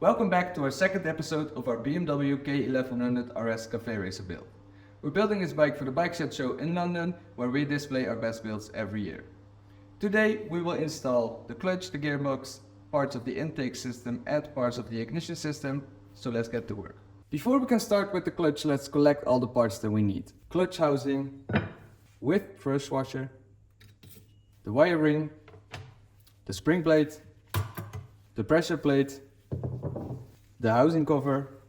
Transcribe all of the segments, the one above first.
Welcome back to our second episode of our BMW K1100RS Caferacer build. We're building this bike for the Bike Shed show in London, where we display our best builds every year. Today we will install the clutch, the gearbox, parts of the intake system and parts of the ignition system, so let's get to work. Before we can start with the clutch, let's collect all the parts that we need. Clutch housing with thrust washer, the wire ring, the spring plate, the pressure plate, the housing cover,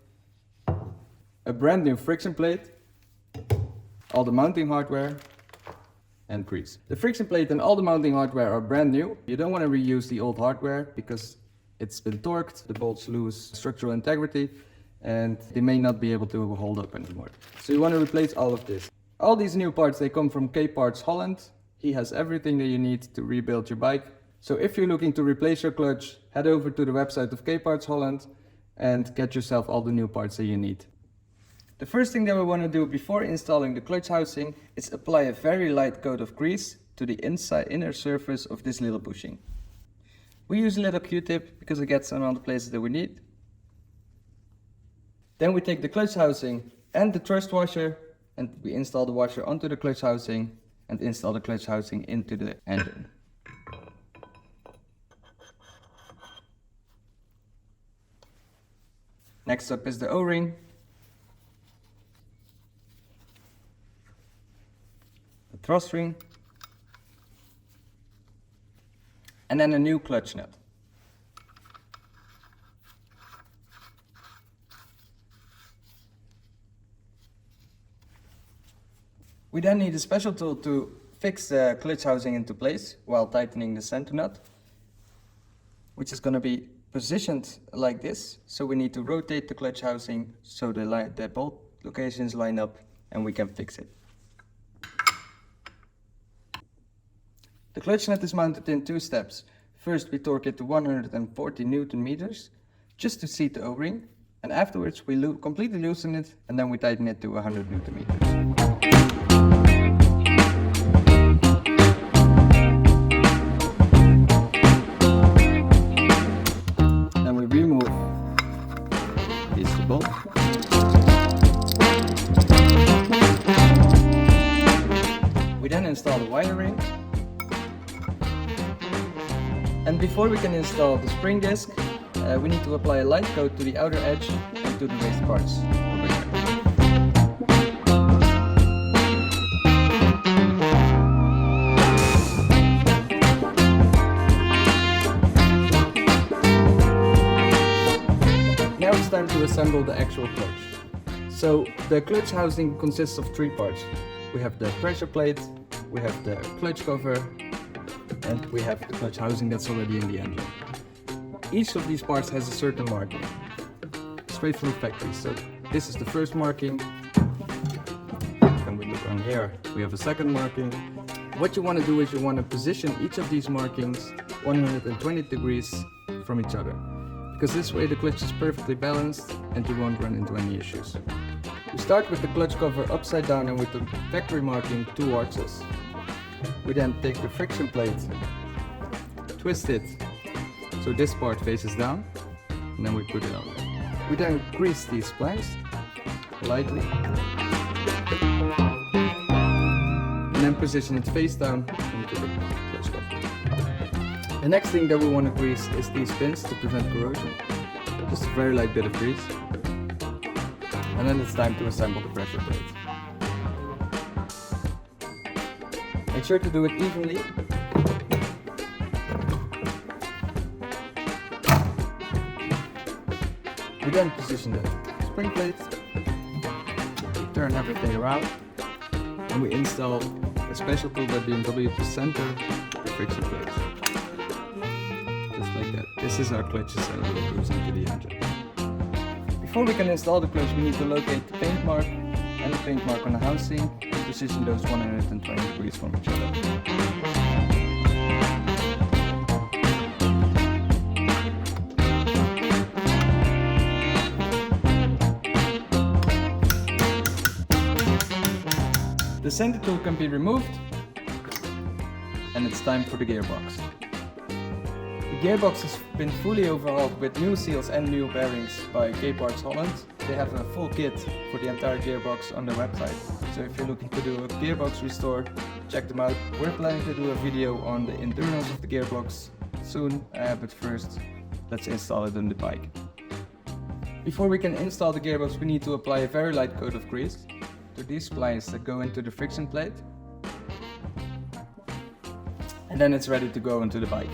a brand new friction plate, all the mounting hardware, and grease. The friction plate and all the mounting hardware are brand new. You don't want to reuse the old hardware because it's been torqued, the bolts lose structural integrity, and they may not be able to hold up anymore. So you want to replace all of this. All these new parts, they come from K-Parts Holland. He has everything that you need to rebuild your bike. So if you're looking to replace your clutch, head over to the website of K-Parts Holland and get yourself all the new parts that you need. The first thing that we want to do before installing the clutch housing is apply a very light coat of grease to the inner surface of this little bushing. We use a little Q-tip because it gets on all the places that we need. Then we take the clutch housing and the thrust washer and we install the washer onto the clutch housing and install the clutch housing into the engine. Next up is the O-ring, the thrust ring, and then a new clutch nut. We then need a special tool to fix the clutch housing into place while tightening the center nut, which is going to be positioned like this. So we need to rotate the clutch housing so the bolt locations line up and we can fix it. The clutch nut is mounted in two steps. First we torque it to 140 Newton meters just to seat the O-ring, and afterwards we completely loosen it and then we tighten it to 100 Newton meters. We then install the wire ring, and before we can install the spring disc, we need to apply a light coat to the outer edge and to the raised parts over here. Now it's time to assemble the actual clutch. So the clutch housing consists of three parts. We have the pressure plate, we have the clutch cover, and we have the clutch housing that's already in the engine. Each of these parts has a certain marking, straight from the factory. So this is the first marking. When we look on here, we have a second marking. What you want to do is you want to position each of these markings 120 degrees from each other, because this way the clutch is perfectly balanced and you won't run into any issues. We start with the clutch cover upside down and with the factory marking towards us. We then take the friction plate, twist it so this part faces down, and then we put it on. We then grease these planks lightly and then position it face down into the clutch cover. The next thing that we want to grease is these pins to prevent corrosion. Just a very light bit of grease. And then it's time to assemble the pressure plate. Make sure to do it evenly. We then position the spring plate, turn everything around, and we install a special tool by BMW to center the friction plate. Just like that. This is our clutch assembly that goes into the engine. Before we can install the clutch, we need to locate the paint mark and the paint mark on the housing and position those 120 degrees from each other. The center tool can be removed, and it's time for the gearbox. The Gearbox has been fully overhauled with new seals and new bearings by Gearbox Holland. They have a full kit for the entire gearbox on their website. So if you're looking to do a gearbox restore, check them out. We're planning to do a video on the internals of the gearbox soon, but first let's install it on the bike. Before we can install the gearbox, we need to apply a very light coat of grease to these splines that go into the friction plate. And then it's ready to go into the bike.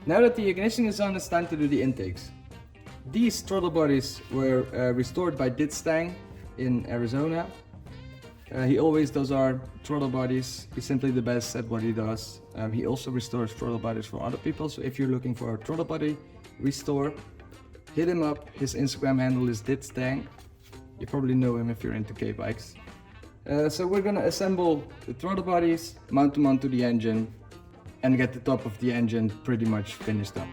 Now that the ignition is on, it's time to do the intakes. These throttle bodies were restored by Stang in Arizona. He always does our throttle bodies. He's simply the best at what he does. He also restores throttle bodies for other people. So if you're looking for a throttle body restore, hit him up. His Instagram handle is Stang. You probably know him if you're into K-bikes. So we're gonna assemble the throttle bodies, mount them onto the engine, and get the top of the engine pretty much finished up.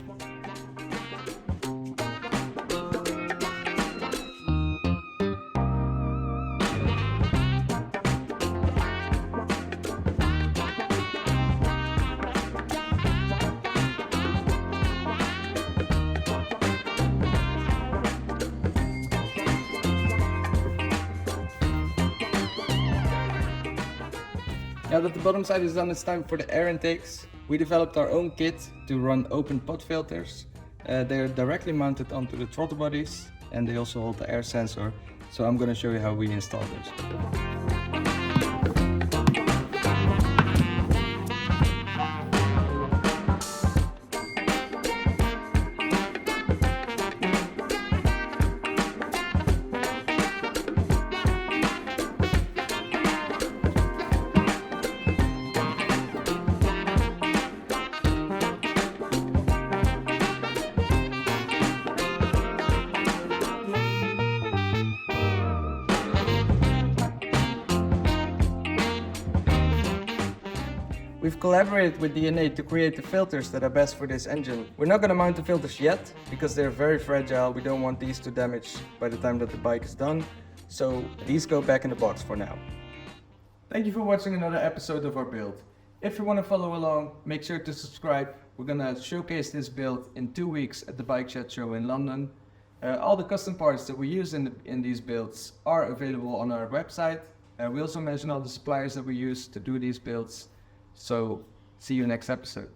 Now that the bottom side is done, it's time for the air intakes. We developed our own kit to run open pot filters. They're directly mounted onto the throttle bodies and they also hold the air sensor. So I'm going to show you how we install this. We've collaborated with DNA to create the filters that are best for this engine. We're not going to mount the filters yet because they're very fragile. We don't want these to damage by the time that the bike is done. So these go back in the box for now. Thank you for watching another episode of our build. If you want to follow along, make sure to subscribe. We're going to showcase this build in 2 weeks at the Bike Shed Show in London. All the custom parts that we use in these builds are available on our website. We also mention all the suppliers that we use to do these builds. So see you next episode.